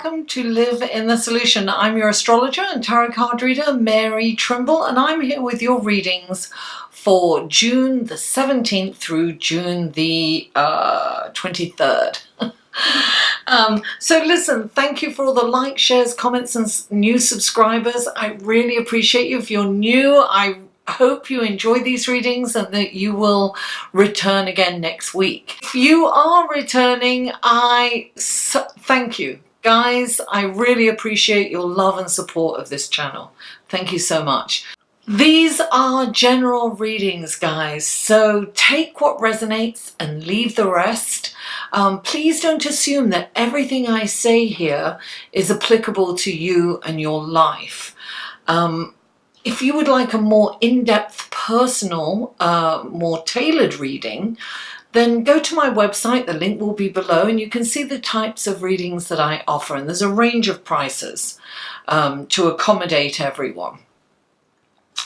welcome to Live in the Solution. I'm your astrologer and tarot card reader, Mary Trimble, and I'm here with your readings for June the 17th through June the 23rd. So listen, thank you for all the likes, shares, comments and new subscribers. I really appreciate you. If you're new, I hope you enjoy these readings and that you will return again next week. If you are returning, thank you. Guys, I really appreciate your love and support of this channel. Thank you so much. These are general readings, guys, so take what resonates and leave the rest. Please don't assume that everything I say here is applicable to you and your life. If you would like a more in-depth, personal, more tailored reading, then go to my website. The link will be below and you can see the types of readings that I offer. And there's a range of prices to accommodate everyone.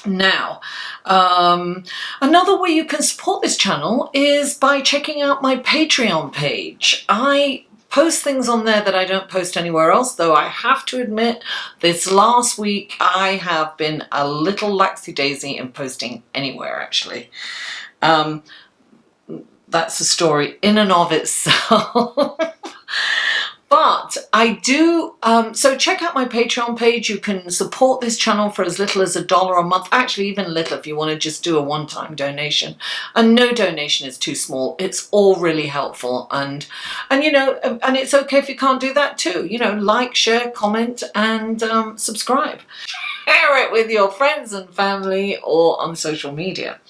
Now, another way you can support this channel is by checking out my Patreon page. I post things on there that I don't post anywhere else, though I have to admit this last week I have been a little laxy-daisy in posting anywhere, actually. That's a story in and of itself. But I do, so check out my Patreon page. You can support this channel for as little as $1 a month. Actually, even little if you want to just do a one-time donation. And no donation is too small. It's all really helpful. And you know, and it's okay if you can't do that too. You know, like, share, comment, and subscribe. Share it with your friends and family or on social media.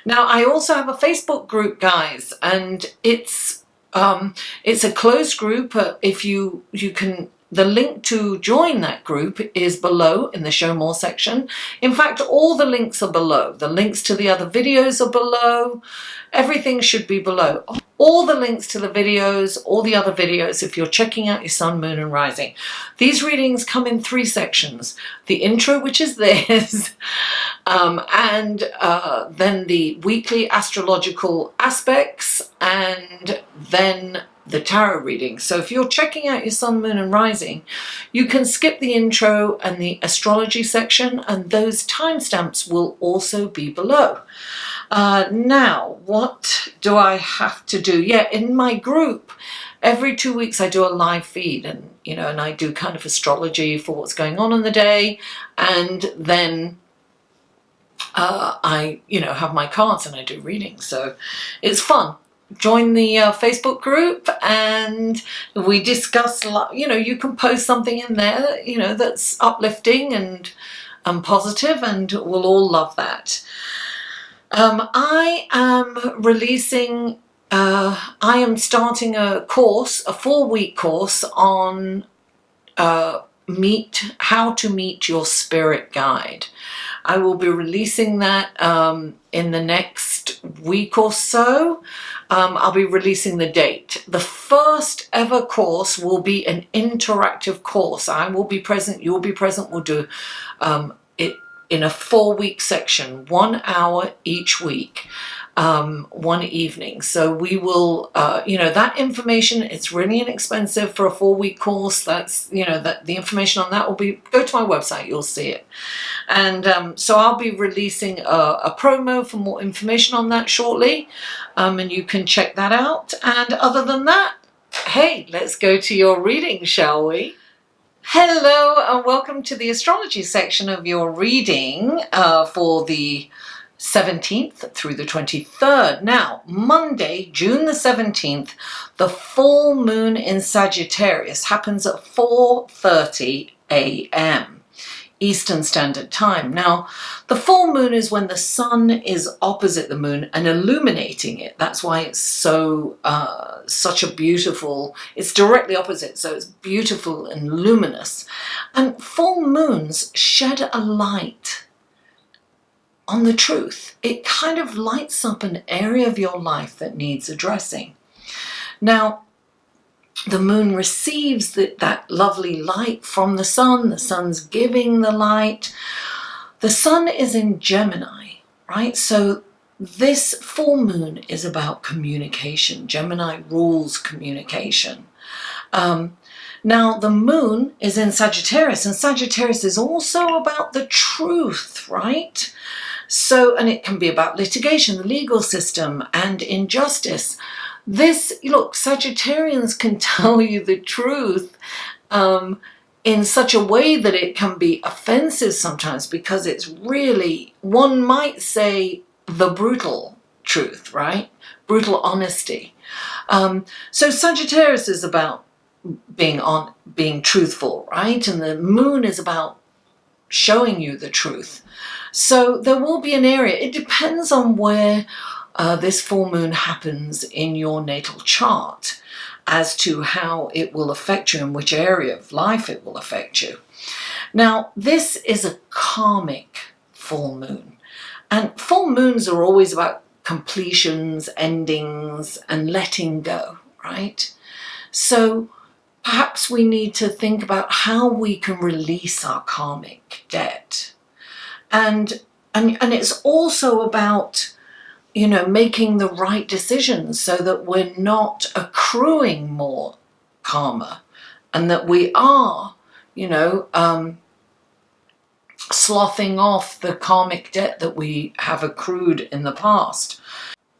Now, I also have a Facebook group, guys, and it's a closed group. If you can, the link to join that group is below in the show more section. In fact, all the links are below. The links to the other videos are below. Everything should be below. All the links to the videos, all the other videos, if you're checking out your sun, moon and rising. These readings come in 3 sections. The intro, which is this, and then the weekly astrological aspects, and then the tarot reading. So if you're checking out your sun, moon and rising, you can skip the intro and the astrology section, and those timestamps will also be below. Now, what do I have to do? Yeah, in my group, every 2 weeks I do a live feed, and you know, and I do kind of astrology for what's going on in the day, and then I, you know, have my cards and I do readings. So it's fun. Join the Facebook group and we discuss, you know, you can post something in there, you know, that's uplifting and positive, and we'll all love that. I am releasing, I am starting a course, a 4-week course on how to meet your spirit guide. I will be releasing that in the next week or so. I'll be releasing the date. The first ever course will be an interactive course. I will be present, you'll be present. We'll do it in a 4-week section, 1 hour each week, 1 evening. So we will, you know, that information, it's really inexpensive for a 4-week course. That's, you know, that the information on that will be, go to my website, you'll see it. And so I'll be releasing a promo for more information on that shortly, and you can check that out. And other than that, hey, let's go to your reading, shall we? Hello and welcome to the astrology section of your reading for the 17th through the 23rd. Now, Monday, June the 17th, the full moon in Sagittarius happens at 4:30 a.m. Eastern Standard Time. Now, the full moon is when the sun is opposite the moon and illuminating it. That's why it's so, such a beautiful, it's directly opposite, so it's beautiful and luminous. And full moons shed a light on the truth. It kind of lights up an area of your life that needs addressing. Now, the moon receives that lovely light from the sun's giving the light. The sun is in Gemini, right? So this full moon is about communication. Gemini rules communication. Now, the moon is in Sagittarius, and Sagittarius is also about the truth, right? So, and it can be about litigation, the legal system, and injustice. Look, Sagittarians can tell you the truth in such a way that it can be offensive sometimes, because it's really, one might say, the brutal truth, right? Brutal honesty. So Sagittarius is about being truthful, right? And the moon is about showing you the truth. So there will be an area, it depends on where this full moon happens in your natal chart as to how it will affect you and which area of life it will affect you. Now, this is a karmic full moon, and full moons are always about completions, endings, and letting go, right? So perhaps we need to think about how we can release our karmic debt. And it's also about, you know, making the right decisions so that we're not accruing more karma, and that we are, you know, sloughing off the karmic debt that we have accrued in the past.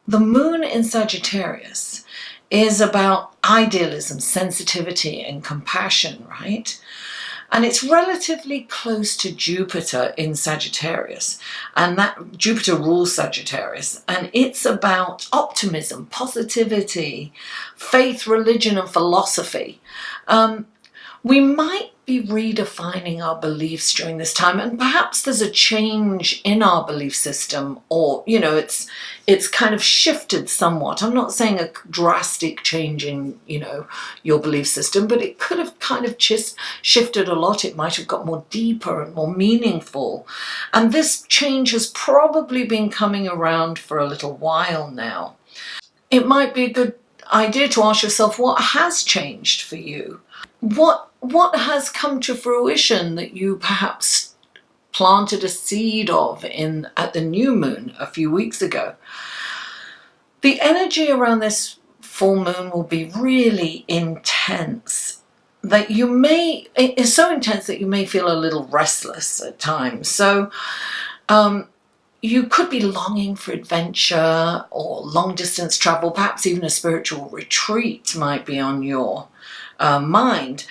The moon in Sagittarius is about idealism, sensitivity, and compassion, right? And it's relatively close to Jupiter in Sagittarius, and that Jupiter rules Sagittarius, and it's about optimism, positivity, faith, religion, and philosophy. We might be redefining our beliefs during this time, and perhaps there's a change in our belief system, or, you know, it's kind of shifted somewhat. I'm not saying a drastic change in, you know, your belief system, but it could have kind of shifted a lot. It might have got more deeper and more meaningful. And this change has probably been coming around for a little while now. It might be a good idea to ask yourself, what has changed for you? What has come to fruition that you perhaps planted a seed of at the new moon a few weeks ago? The energy around this full moon will be really intense, that it's so intense that you may feel a little restless at times. So you could be longing for adventure or long distance travel, perhaps even a spiritual retreat might be on your mind.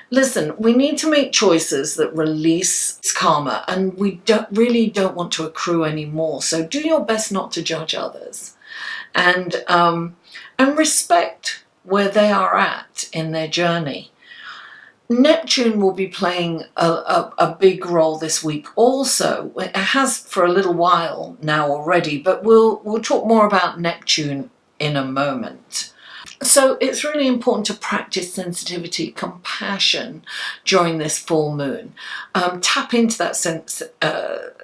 Listen, we need to make choices that release karma, and we really don't want to accrue any more. So do your best not to judge others, and respect where they are at in their journey. Neptune will be playing a big role this week also. It has for a little while now already, but we'll talk more about Neptune in a moment. So it's really important to practice sensitivity, compassion during this full moon. Tap into that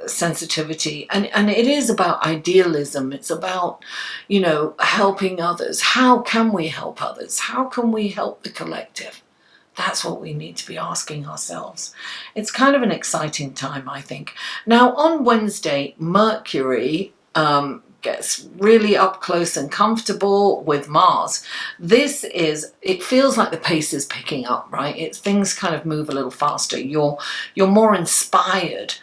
sensitivity, and it is about idealism. It's about, you know, helping others. How can we help others? How can we help the collective? That's what we need to be asking ourselves. It's kind of an exciting time, I think. Now, on Wednesday, Mercury gets really up close and comfortable with Mars. It feels like the pace is picking up, right? Things kind of move a little faster. You're more inspired.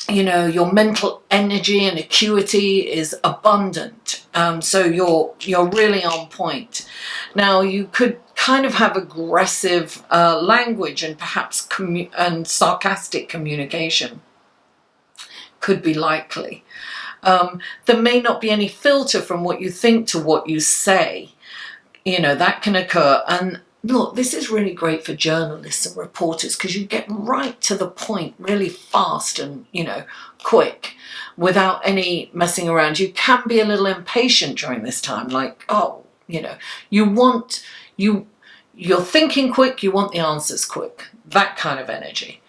You know, your mental energy and acuity is abundant. So you're really on point. Now, you could kind of have aggressive language and perhaps and sarcastic communication could be likely. There may not be any filter from what you think to what you say. You know, that can occur. And look, this is really great for journalists and reporters, because you get right to the point really fast and, you know, quick without any messing around. You can be a little impatient during this time, like, oh, you know, you're thinking quick, you want the answers quick, that kind of energy.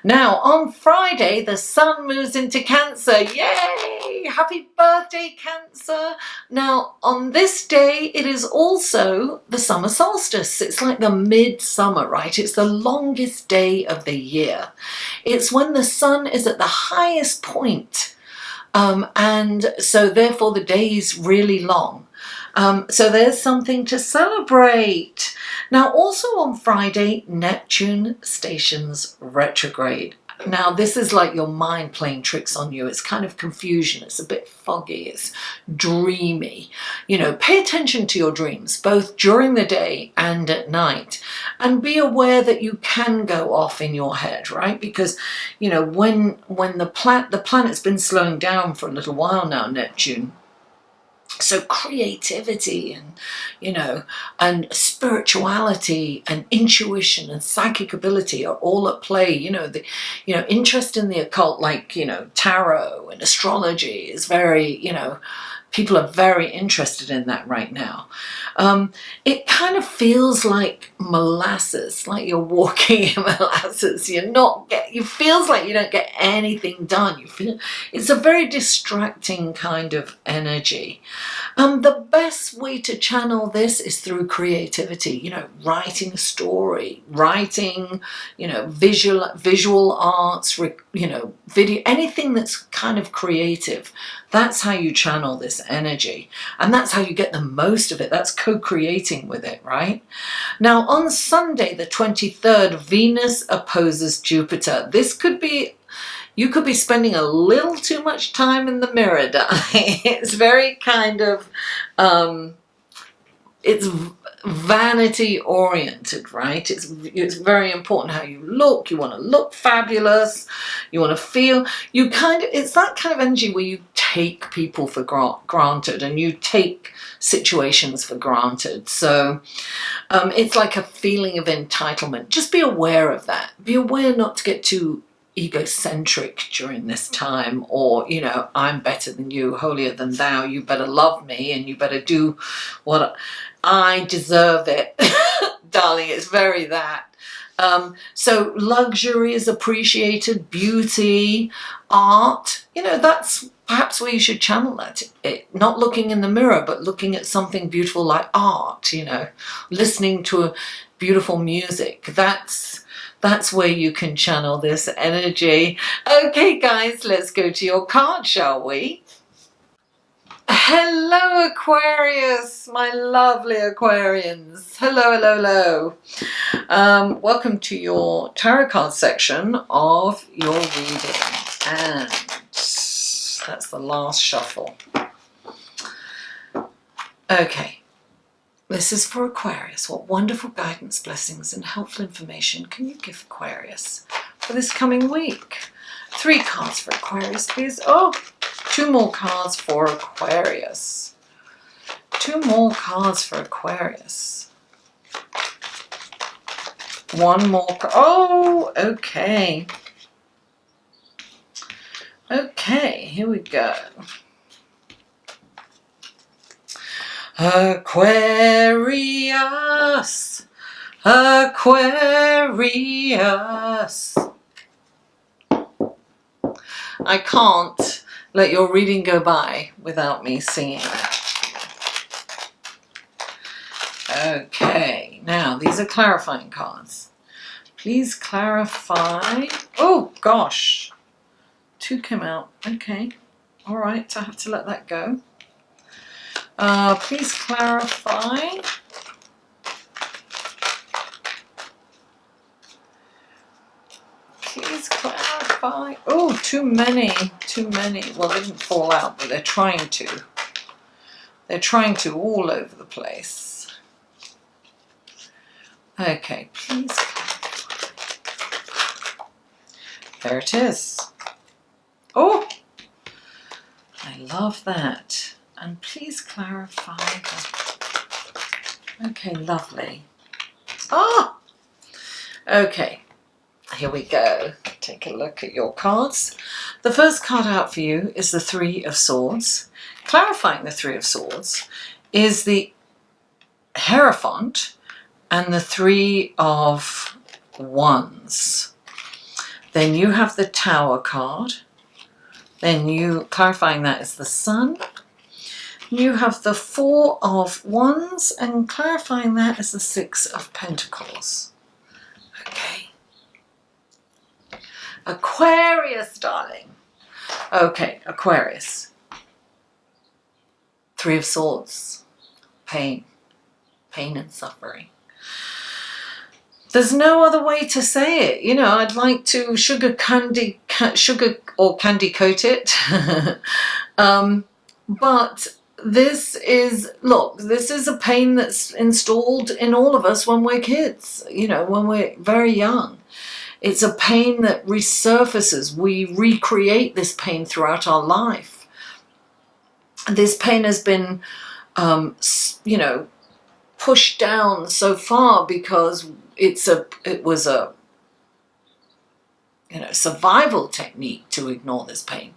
Now, on Friday, the sun moves into Cancer. Yay! Happy birthday, Cancer! Now, on this day, it is also the summer solstice. It's like the midsummer, right? It's the longest day of the year. It's when the sun is at the highest point. And so, therefore, the day is really long. So there's something to celebrate. Now, also on Friday, Neptune stations retrograde. Now, this is like your mind playing tricks on you. It's kind of confusion. It's a bit foggy. It's dreamy. You know, pay attention to your dreams, both during the day and at night. And be aware that you can go off in your head, right? Because, you know, when the planet's been slowing down for a little while now, Neptune. So creativity and, you know, and spirituality and intuition and psychic ability are all at play. You know, interest in the occult, like, you know, tarot and astrology is very, you know, people are very interested in that right now. It kind of feels like molasses, like you're walking in molasses. It feels like you don't get anything done. You feel it's a very distracting kind of energy. The best way to channel this is through creativity. You know, writing a story, writing, you know, visual arts, you know, video, anything that's kind of creative. That's how you channel this energy, and that's how you get the most of it. That's co-creating with it, right? Now, on Sunday, the 23rd, Venus opposes Jupiter. You could be spending a little too much time in the mirror, darling. It's very kind of, it's vanity oriented, right? It's very important how you look. You want to look fabulous. You want to feel, it's that kind of energy where you take people for granted and you take situations for granted. So it's like a feeling of entitlement. Just be aware of that. Be aware not to get too egocentric during this time, or, you know, I'm better than you, holier than thou, you better love me and you better do what I deserve it. Darling, it's very that. So luxury is appreciated, beauty, art, you know, that's perhaps where you should channel that. Not looking in the mirror, but looking at something beautiful like art, you know, listening to a beautiful music. That's where you can channel this energy. Okay, guys, let's go to your card, shall we? Hello, Aquarius, my lovely Aquarians. Hello, hello, hello. Welcome to your tarot card section of your reading. And that's the last shuffle. Okay. This is for Aquarius. What wonderful guidance, blessings, and helpful information can you give Aquarius for this coming week? 3 cards for Aquarius, please. Oh, 2 more cards for Aquarius. 2 more cards for Aquarius. 1 more. Oh, okay. Okay, here we go. Aquarius, Aquarius. I can't let your reading go by without me singing that. Okay, now these are clarifying cards. Please clarify. Oh gosh, 2 came out. Okay, all right, I have to let that go. Please clarify. Please clarify. Oh, too many. Well, they didn't fall out, but they're trying to. They're trying to all over the place. Okay, please clarify. There it is. Oh, I love that. And please clarify that. Okay, lovely. Ah! Okay, here we go. Take a look at your cards. The first card out for you is the 3 of Swords. Clarifying the 3 of Swords is the Hierophant and the 3 of Wands. Then you have the Tower card. Then you, clarifying that is the Sun. You have the 4 of Wands, and clarifying that is the 6 of Pentacles. Okay. Aquarius, darling. Okay, Aquarius. 3 of Swords. pain and suffering. There's no other way to say it. You know, I'd like to sugar or candy coat it. But this is, look, this is a pain that's installed in all of us when we're kids, you know, when we're very young. It's a pain that resurfaces. We recreate this pain throughout our life. This pain has been, you know, pushed down so far because it was a you know, survival technique to ignore this pain.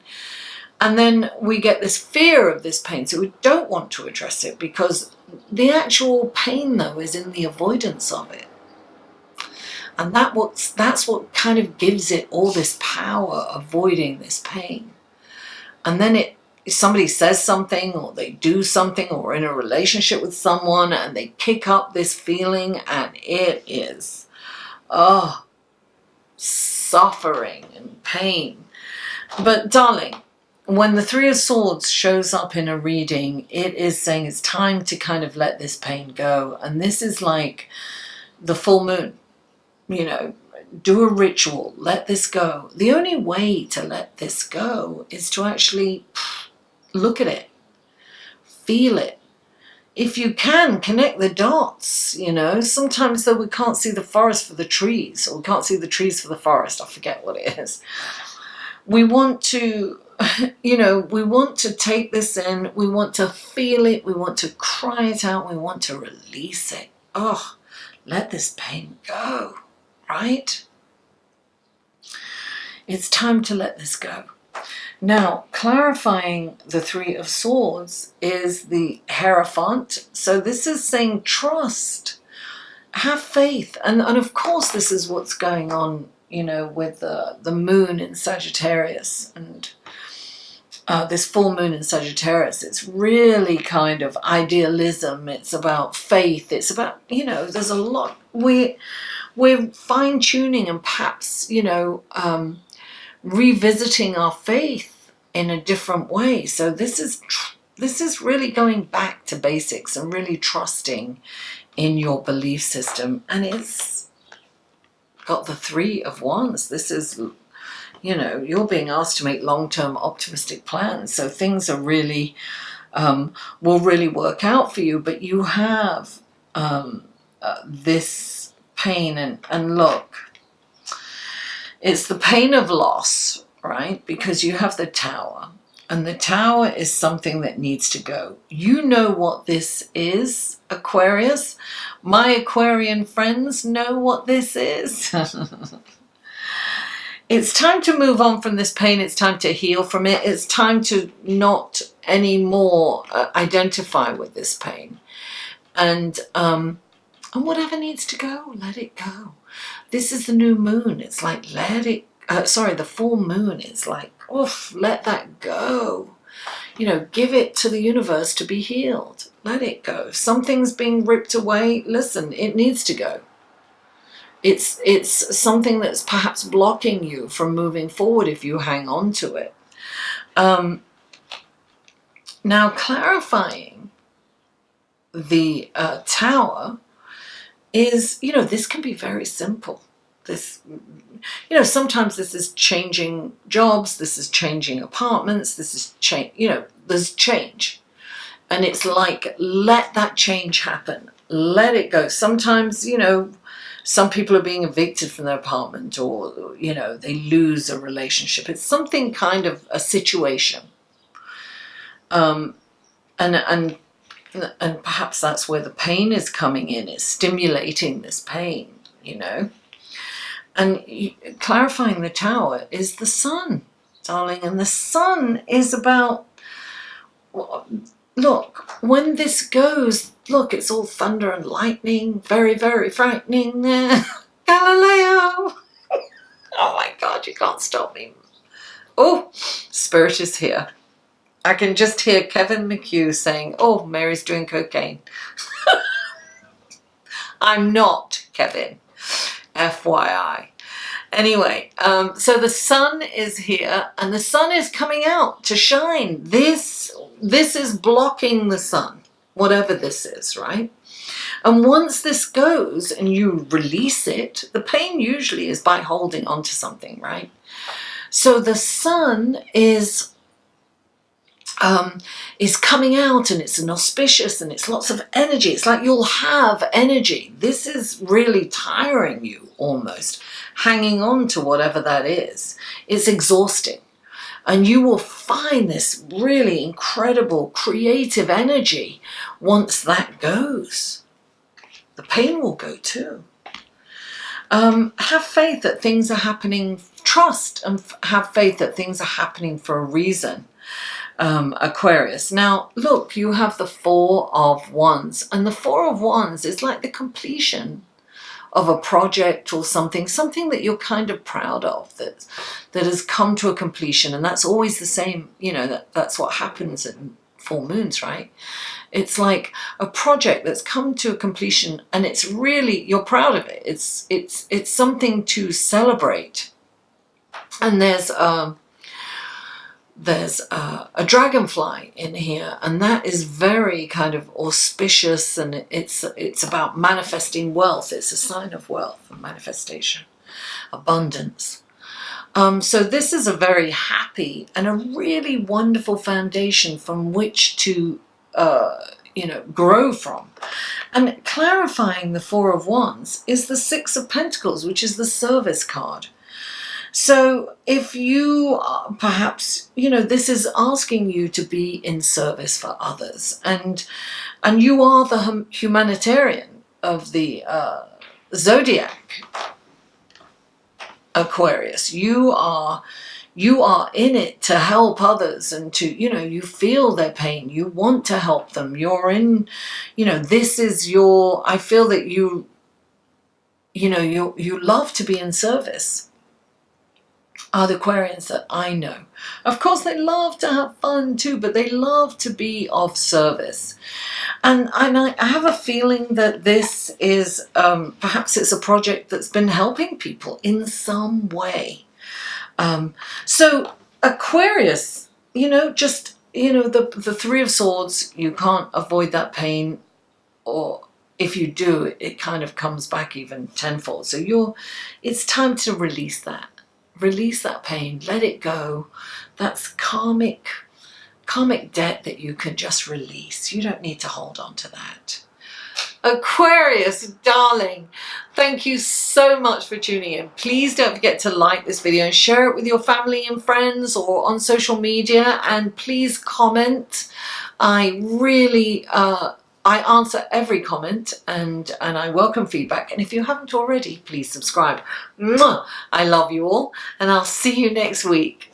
And then we get this fear of this pain, so we don't want to address it, because the actual pain, though, is in the avoidance of it. And that's what kind of gives it all this power, avoiding this pain. And then if somebody says something, or they do something, or in a relationship with someone, and they kick up this feeling, and it is, suffering and pain. But darling, when the Three of Swords shows up in a reading, it is saying it's time to kind of let this pain go. And this is like the full moon. You know, do a ritual, let this go. The only way to let this go is to actually look at it, feel it. If you can, connect the dots, you know. Sometimes, though, we can't see the forest for the trees, or we can't see the trees for the forest. I forget what it is. We want to, you know, we want to take this in. We want to feel it. We want to cry it out. We want to release it. Oh, let this pain go, right? It's time to let this go. Now, clarifying the Three of Swords is the Hierophant. So this is saying trust, have faith. And of course, this is what's going on, you know, with the moon in Sagittarius and this full moon in Sagittarius. It's really kind of idealism. It's about faith. It's about, you know, there's a lot. We're fine-tuning and perhaps, you know, revisiting our faith in a different way. So this is really going back to basics and really trusting in your belief system. And it's got the Three of Wands. This is, you know, you're being asked to make long-term optimistic plans. So things are really, will really work out for you. But you have this pain, and look, it's the pain of loss, right? Because you have the Tower, and the Tower is something that needs to go. You know what this is, Aquarius. My Aquarian friends know what this is. It's time to move on from this pain. It's time to heal from it. It's time to not anymore identify with this pain. And whatever needs to go, let it go. This is the new moon. It's like, let it, the full moon is like, oof, let that go. You know, give it to the universe to be healed. Let it go. Something's being ripped away. Listen, it needs to go. It's something that's perhaps blocking you from moving forward if you hang on to it. Now, clarifying the Tower is, you know, this can be very simple. This, you know, sometimes this is changing jobs, this is changing apartments, this is change, you know, there's change. And it's like, let that change happen. Let it go. Sometimes, you know, some people are being evicted from their apartment, or, you know, they lose a relationship. It's something kind of a situation. And perhaps that's where the pain is coming in. It's stimulating this pain, you know. And clarifying the Tower is the Sun, darling. And the Sun is about, look, when this goes, look, it's all thunder and lightning, very, very frightening. Galileo! Oh my God, you can't stop me. Oh, Spirit is here. I can just hear Kevin McHugh saying, oh, Mary's doing cocaine. I'm not, Kevin. FYI. Anyway, so the Sun is here, and the Sun is coming out to shine. This is blocking the Sun. whatever this is, right? And once this goes and you release it, the pain usually is by holding on to something, right? So the sun is coming out, and it's an auspicious, and it's lots of energy. It's like you'll have energy. This is really tiring you almost, hanging on to whatever that is. It's exhausting. And you will find this really incredible creative energy once that goes. The pain will go too. Have faith that things are happening. Trust and have faith that things are happening for a reason. Aquarius. Now, look, you have the Four of Wands, and the Four of Wands is like the completion of a project or something that you're kind of proud of, that has come to a completion. And that's always the same, you know, that's what happens in full moons, right? It's like a project that's come to a completion, and it's really, you're proud of it. It's something to celebrate. And there's a dragonfly in here, and that is very kind of auspicious, and it's about manifesting wealth. It's a sign of wealth and manifestation, abundance. So this is a very happy and a really wonderful foundation from which to grow from. And clarifying the Four of Wands is the Six of Pentacles, which is the service card. So if you are, perhaps, this is asking you to be in service for others, and you are the humanitarian of the zodiac, Aquarius. You are in it to help others, and to, you feel their pain. You want to help them. You're in, this is your, I feel that you love to be in service. Are the Aquarians that I know. Of course, they love to have fun too, but they love to be of service. And I have a feeling that this is, perhaps it's a project that's been helping people in some way. So Aquarius, the Three of Swords, you can't avoid that pain, or if you do, it kind of comes back even tenfold. So it's time to release that. Release that pain, let it go. That's karmic debt that you can just release. You don't need to hold on to that. Aquarius, darling, thank you so much for tuning in. Please don't forget to like this video and share it with your family and friends or on social media, and please comment. I really I answer every comment, and I welcome feedback. And if you haven't already, please subscribe. Mwah! I love you all, and I'll see you next week.